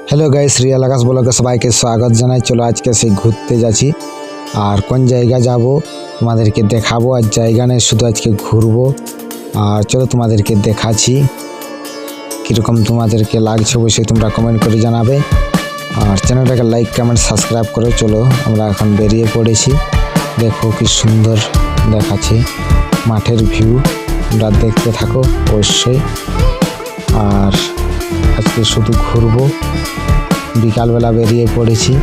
Hello guys, Real আকাশ ব্লগে সবাইকে স্বাগত জানাই। চলো আজকে সেই ঘুরতে যাচ্ছি, আর কোন জায়গা যাব তোমাদেরকে দেখাবো। আর জায়গা নেই, শুধু আজকে ঘুরবো। আর চলো তোমাদেরকে দেখাচ্ছি কীরকম তোমাদেরকে লাগছে, অবশ্যই তোমরা কমেন্ট করে জানাবে। আর চ্যানেলটাকে লাইক কমেন্ট সাবস্ক্রাইব করো। চলো আমরা এখন বেরিয়ে পড়েছি। দেখো কি সুন্দর দেখাচ্ছে মাঠের ভিউ, তোমরা দেখতে থাকো অবশ্যই। আর আজকে শুধু ঘুরবো, বিকালবেলা বেরিয়ে পড়েছি।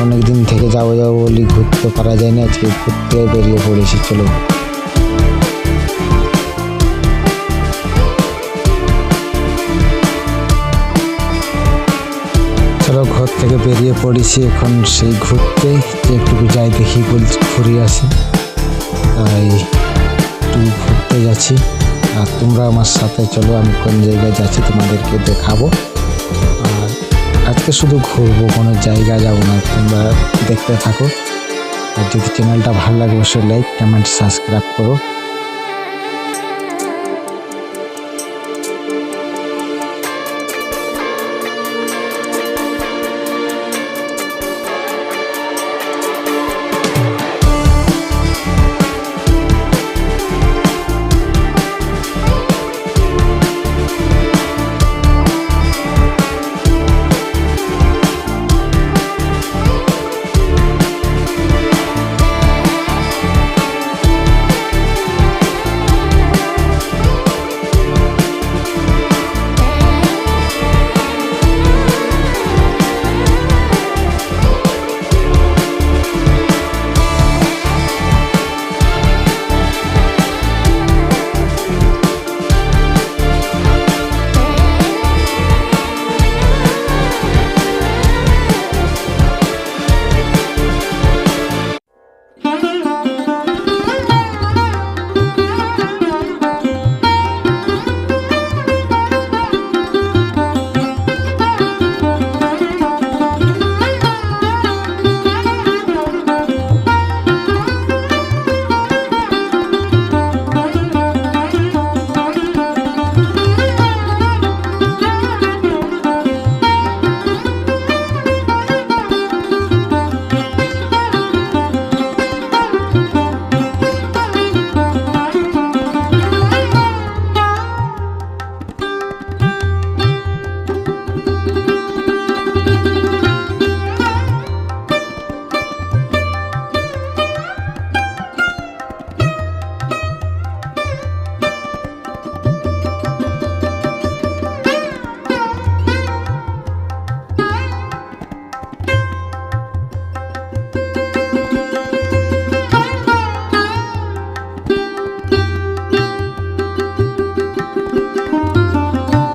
অনেক দিন থেকে যাবো বলি ঘুরতে পারা যায় না, আজকে ঘুরতে বেরিয়ে পড়েছি। চলো ঘর থেকে বেরিয়ে পড়েছি, এখন সেই ঘুরতে যে একটু যাই দেখি বলছি ঘুরে আসি, তাই একটু ঘুরতে যাচ্ছি। আর তোমরা আমার সাথে চলো, আমি কোন জায়গায় যাচ্ছি তোমাদেরকে দেখাবো। আর আজকে শুধু ঘুরবো, কোনো জায়গা যাবো না, তোমরা দেখতে থাকো। আর যদি চ্যানেলটা ভালো লাগে অবশ্যই লাইক কমেন্ট সাবস্ক্রাইব করো।